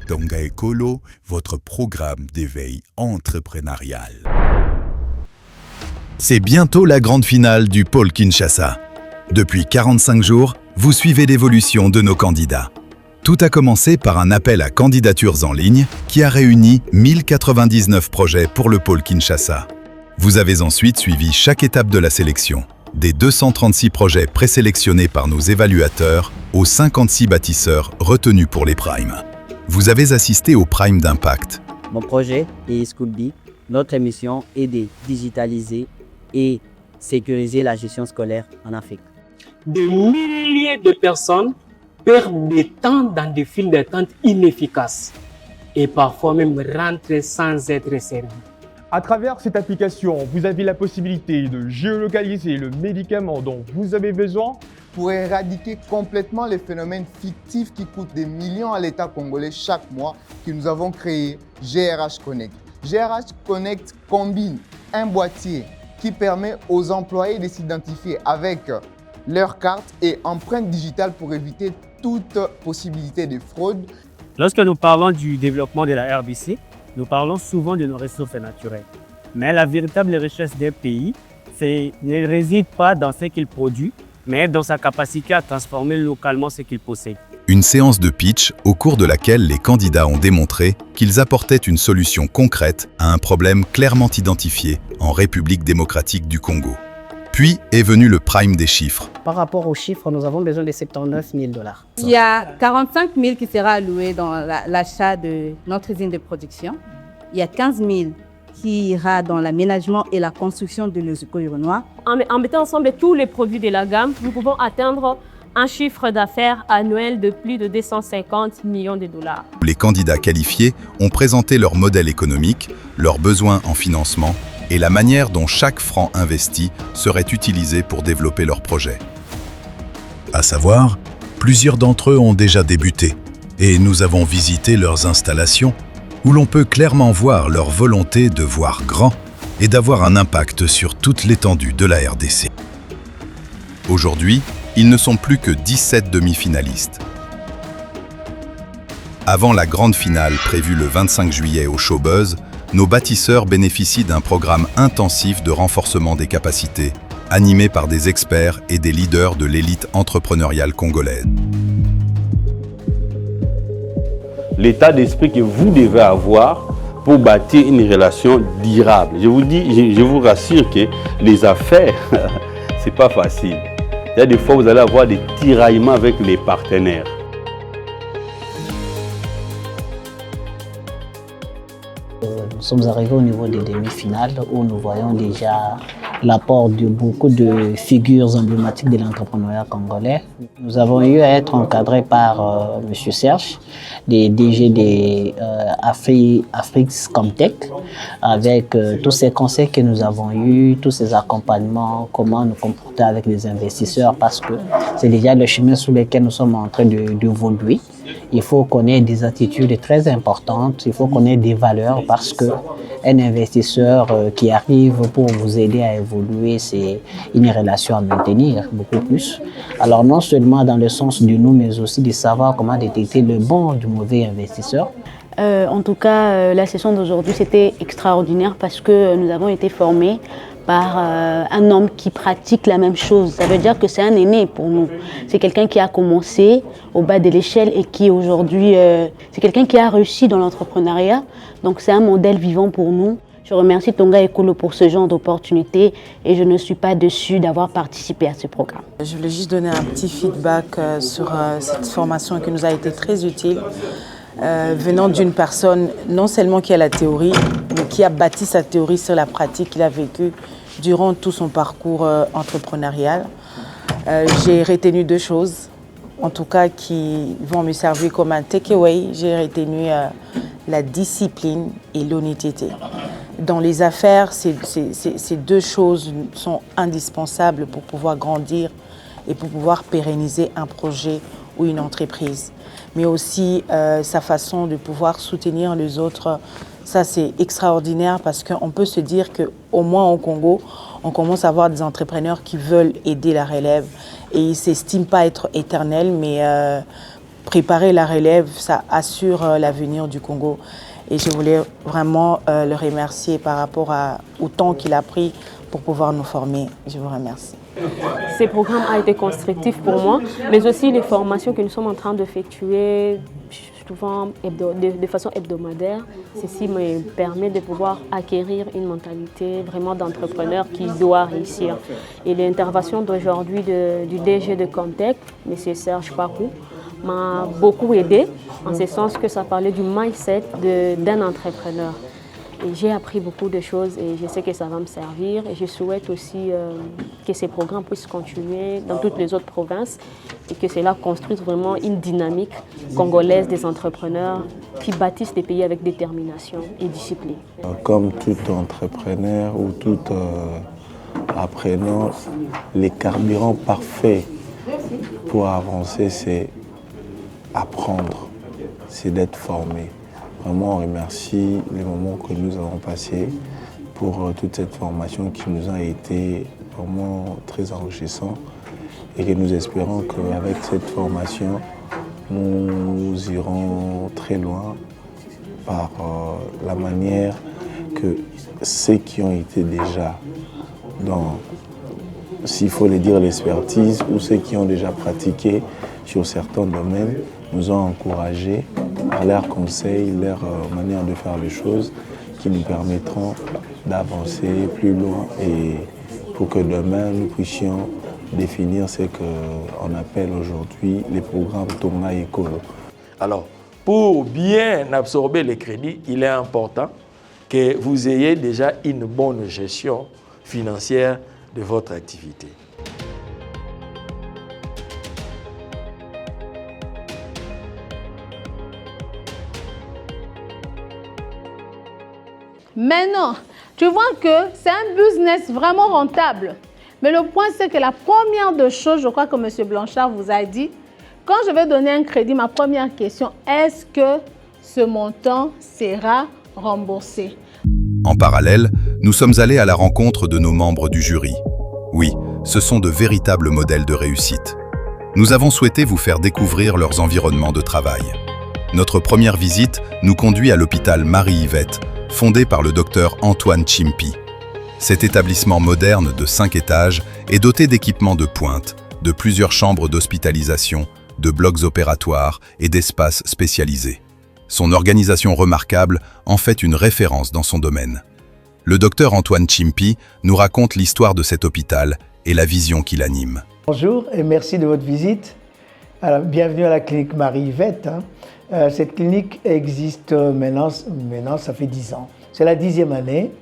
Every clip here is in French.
Tonga Ekolo, votre programme d'éveil entrepreneurial. C'est bientôt la grande finale du pôle Kinshasa. Depuis 45 jours, vous suivez l'évolution de nos candidats. Tout a commencé par un appel à candidatures en ligne qui a réuni 1099 projets pour le pôle Kinshasa. Vous avez ensuite suivi chaque étape de la sélection, des 236 projets présélectionnés par nos évaluateurs aux 56 bâtisseurs retenus pour les primes. Vous avez assisté au Prime d'Impact. Mon projet est Schoolbee. Notre mission est de digitaliser et sécuriser la gestion scolaire en Afrique. Des milliers de personnes perdent du temps dans des files d'attente inefficaces et parfois même rentrent sans être servis. À travers cette application, vous avez la possibilité de géolocaliser le médicament dont vous avez besoin pour éradiquer complètement les phénomènes fictifs qui coûtent des millions à l'État congolais chaque mois que nous avons créé GRH Connect. GRH Connect combine un boîtier qui permet aux employés de s'identifier avec leur carte et empreinte digitale pour éviter toute possibilité de fraude. Lorsque nous parlons du développement de la RDC, nous parlons souvent de nos ressources naturelles. Mais la véritable richesse d'un pays ne réside pas dans ce qu'il produit, mais dans sa capacité à transformer localement ce qu'il possède. Une séance de pitch au cours de laquelle les candidats ont démontré qu'ils apportaient une solution concrète à un problème clairement identifié en République démocratique du Congo. Puis est venu le prime des chiffres. Par rapport aux chiffres, nous avons besoin de 79 000 $. Il y a 45 000 qui sera alloué dans l'achat de notre usine de production. Il y a 15 000 qui ira dans l'aménagement et la construction de l'Ozuko Ironois. En mettant ensemble tous les produits de la gamme, nous pouvons atteindre un chiffre d'affaires annuel de plus de 250 millions de dollars. Les candidats qualifiés ont présenté leur modèle économique, leurs besoins en financement et la manière dont chaque franc investi serait utilisé pour développer leur projet. À savoir, plusieurs d'entre eux ont déjà débuté et nous avons visité leurs installations où l'on peut clairement voir leur volonté de voir grand et d'avoir un impact sur toute l'étendue de la RDC. Aujourd'hui, ils ne sont plus que 17 demi-finalistes. Avant la grande finale prévue le 25 juillet au Showbuzz, nos bâtisseurs bénéficient d'un programme intensif de renforcement des capacités, animé par des experts et des leaders de l'élite entrepreneuriale congolaise. L'état d'esprit que vous devez avoir pour bâtir une relation durable. Je vous rassure que les affaires, c'est pas facile. Il y a des fois, vous allez avoir des tiraillements avec les partenaires. Nous sommes arrivés au niveau des demi-finales où nous voyons déjà l'apport de beaucoup de figures emblématiques de l'entrepreneuriat congolais. Nous avons eu à être encadrés par M. Serge, des DG des Afrique Comtech, avec tous ces conseils que nous avons eus, tous ces accompagnements, comment nous comporter avec les investisseurs, parce que c'est déjà le chemin sur lequel nous sommes en train d'évoluer. Il faut qu'on ait des attitudes très importantes, il faut qu'on ait des valeurs, parce qu'un investisseur qui arrive pour vous aider à évoluer, c'est une relation à maintenir beaucoup plus. Alors non seulement dans le sens de nous, mais aussi de savoir comment détecter le bon du mauvais investisseur. En tout cas, la session d'aujourd'hui, c'était extraordinaire parce que nous avons été formés par un homme qui pratique la même chose. Ça veut dire que c'est un aîné pour nous. C'est quelqu'un qui a commencé au bas de l'échelle et qui aujourd'hui, c'est quelqu'un qui a réussi dans l'entrepreneuriat. Donc c'est un modèle vivant pour nous. Je remercie Tonga Ekolo pour ce genre d'opportunité et je ne suis pas déçue d'avoir participé à ce programme. Je voulais juste donner un petit feedback sur cette formation qui nous a été très utile. Venant d'une personne non seulement qui a la théorie, mais qui a bâti sa théorie sur la pratique qu'il a vécue durant tout son parcours entrepreneurial. J'ai retenu deux choses, en tout cas qui vont me servir comme un takeaway. J'ai retenu la discipline et l'honnêteté. Dans les affaires, ces deux choses sont indispensables pour pouvoir grandir et pour pouvoir pérenniser un projet ou une entreprise. Mais aussi sa façon de pouvoir soutenir les autres, ça c'est extraordinaire parce qu'on peut se dire qu'au moins au Congo, on commence à avoir des entrepreneurs qui veulent aider la relève et ils ne s'estiment pas être éternels, mais préparer la relève, ça assure l'avenir du Congo. Et je voulais vraiment le remercier par rapport au temps qu'il a pris pour pouvoir nous former. Je vous remercie. Ces programmes ont été constructifs pour moi, mais aussi les formations que nous sommes en train d'effectuer souvent de façon hebdomadaire. Ceci me permet de pouvoir acquérir une mentalité vraiment d'entrepreneur qui doit réussir. Et l'intervention d'aujourd'hui du DG de Comtech, M. Serge Pakou, m'a beaucoup aidé, en ce sens que ça parlait du mindset d'un entrepreneur. Et j'ai appris beaucoup de choses et je sais que ça va me servir. Et je souhaite aussi que ces programmes puissent continuer dans toutes les autres provinces et que cela construise vraiment une dynamique congolaise des entrepreneurs qui bâtissent des pays avec détermination et discipline. Comme tout entrepreneur ou tout apprenant, les carburants parfaits pour avancer, c'est apprendre, c'est d'être formé. Vraiment, on remercie les moments que nous avons passés pour toute cette formation qui nous a été vraiment très enrichissant et que nous espérons qu'avec cette formation, nous irons très loin par la manière que ceux qui ont été déjà dans, s'il faut le dire, l'expertise ou ceux qui ont déjà pratiqué sur certains domaines nous ont encouragés par leurs conseils, leur manière de faire les choses qui nous permettront d'avancer plus loin et pour que demain nous puissions définir ce qu'on appelle aujourd'hui les programmes Tonga Écolo. Alors, pour bien absorber les crédits, il est important que vous ayez déjà une bonne gestion financière de votre activité. Maintenant, tu vois que c'est un business vraiment rentable. Mais le point, c'est que la première des choses, je crois que M. Blanchard vous a dit, quand je vais donner un crédit, ma première question, est-ce que ce montant sera remboursé? En parallèle, nous sommes allés à la rencontre de nos membres du jury. Oui, ce sont de véritables modèles de réussite. Nous avons souhaité vous faire découvrir leurs environnements de travail. Notre première visite nous conduit à l'hôpital Marie-Yvette, fondé par le docteur Antoine Chimpi. Cet établissement moderne de 5 étages est doté d'équipements de pointe, de plusieurs chambres d'hospitalisation, de blocs opératoires et d'espaces spécialisés. Son organisation remarquable en fait une référence dans son domaine. Le docteur Antoine Chimpi nous raconte l'histoire de cet hôpital et la vision qui l'anime. Bonjour et merci de votre visite. Alors, bienvenue à la clinique Marie-Yvette. Cette clinique existe maintenant, ça fait 10 ans. C'est la 10e année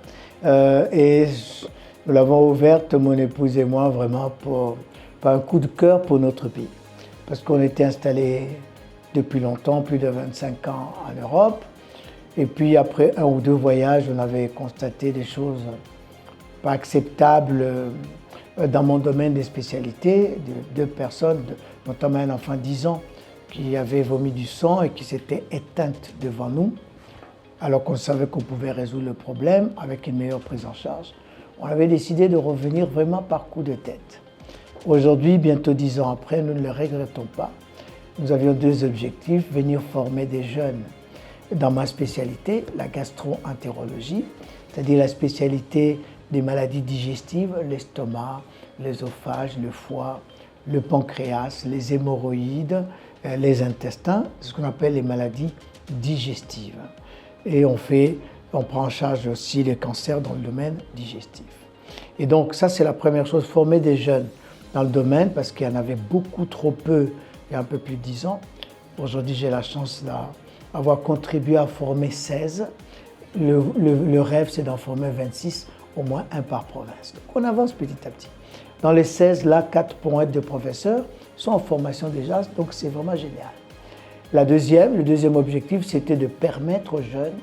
et nous l'avons ouverte, mon épouse et moi, vraiment par un coup de cœur pour notre pays. Parce qu'on était installés depuis longtemps, plus de 25 ans en Europe. Et puis après 1 ou 2 voyages, on avait constaté des choses pas acceptables dans mon domaine des spécialités. 2 personnes, notamment un enfant de 10 ans, qui avait vomi du sang et qui s'était éteinte devant nous, alors qu'on savait qu'on pouvait résoudre le problème avec une meilleure prise en charge. On avait décidé de revenir vraiment par coup de tête. Aujourd'hui, bientôt 10 ans après, nous ne le regrettons pas. Nous avions 2 objectifs, venir former des jeunes dans ma spécialité, la gastro-entérologie, c'est-à-dire la spécialité des maladies digestives, l'estomac, l'œsophage, le foie, le pancréas, les hémorroïdes, les intestins, ce qu'on appelle les maladies digestives. Et on prend en charge aussi les cancers dans le domaine digestif. Et donc ça, c'est la première chose, former des jeunes dans le domaine, parce qu'il y en avait beaucoup trop peu il y a un peu plus de 10 ans. Aujourd'hui, j'ai la chance d'avoir contribué à former 16. Le rêve, c'est d'en former 26, au moins 1 par province. Donc on avance petit à petit. Dans les 16, là, 4 pourront être de professeurs, sont en formation déjà, donc c'est vraiment génial. Le deuxième objectif, c'était de permettre aux jeunes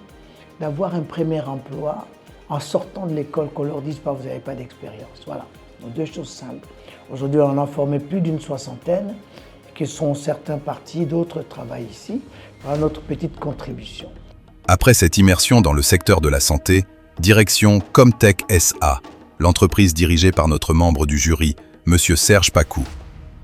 d'avoir un premier emploi en sortant de l'école, qu'on leur dise pas, vous n'avez pas d'expérience. Voilà, donc 2 choses simples. Aujourd'hui, on en a formé plus d'une 60aine, qui sont certains partis, d'autres travaillent ici. Voilà notre petite contribution. Après cette immersion dans le secteur de la santé, direction Comtech SA, l'entreprise dirigée par notre membre du jury, M. Serge Pakou.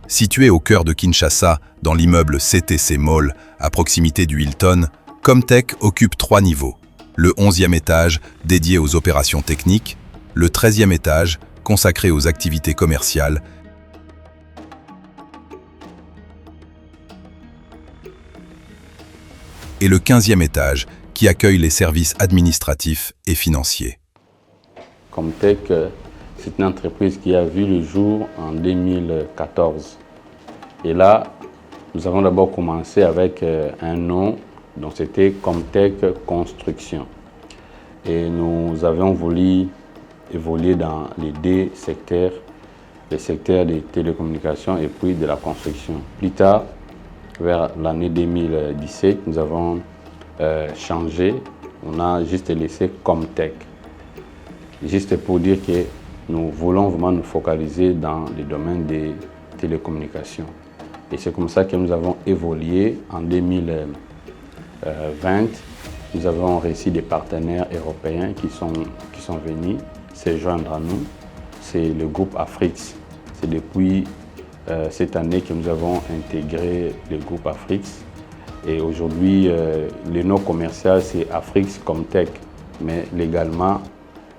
Situé au cœur de Kinshasa, dans l'immeuble CTC Mall, à proximité du Hilton, Comtech occupe 3 niveaux. Le 11e étage, dédié aux opérations techniques, le 13e étage, consacré aux activités commerciales, et le 15e étage, qui accueille les services administratifs et financiers. Comtech, c'est une entreprise qui a vu le jour en 2014. Et là, nous avons d'abord commencé avec un nom, donc c'était Comtech Construction. Et nous avions voulu évoluer dans les 2 secteurs, les secteurs des télécommunications et puis de la construction. Plus tard, vers l'année 2017, nous avons changé, on a juste laissé Comtech. Juste pour dire que nous voulons vraiment nous focaliser dans le domaine des télécommunications. Et c'est comme ça que nous avons évolué en 2020. Nous avons reçu des partenaires européens qui sont venus se joindre à nous. C'est le groupe Afrix. C'est depuis cette année que nous avons intégré le groupe Afrix. Et aujourd'hui, le nom commercial, c'est Afrix Comtech. Mais légalement,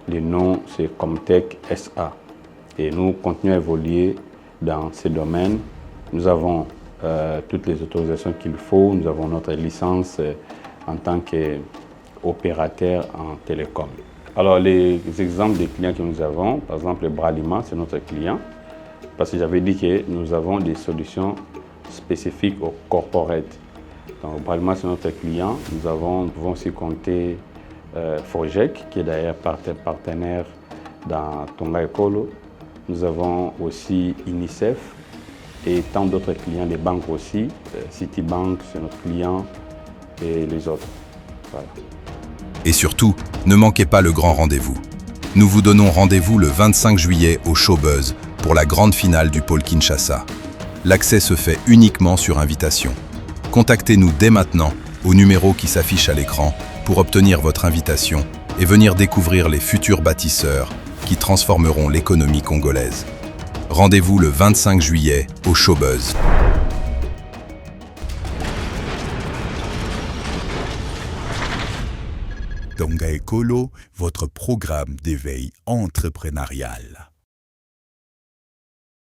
le nom, c'est Comtech SA. Et nous continuons à évoluer dans ces domaines. Nous avons toutes les autorisations qu'il faut. Nous avons notre licence en tant qu'opérateur en télécom. Alors, les exemples des clients que nous avons, par exemple, le Bralima, c'est notre client. Parce que j'avais dit que nous avons des solutions spécifiques au corporate. Donc, Bralima, c'est notre client. Nous pouvons aussi compter Fogec, qui est d'ailleurs partenaire dans Tonga Ekolo. Nous avons aussi UNICEF et tant d'autres clients, les banques aussi. Citibank, c'est notre client et les autres. Voilà. Et surtout, ne manquez pas le grand rendez-vous. Nous vous donnons rendez-vous le 25 juillet au Showbuzz pour la grande finale du pôle Kinshasa. L'accès se fait uniquement sur invitation. Contactez-nous dès maintenant au numéro qui s'affiche à l'écran pour obtenir votre invitation et venir découvrir les futurs bâtisseurs qui transformeront l'économie congolaise. Rendez-vous le 25 juillet au Showbuzz. Tonga Ekolo, votre programme d'éveil entrepreneurial.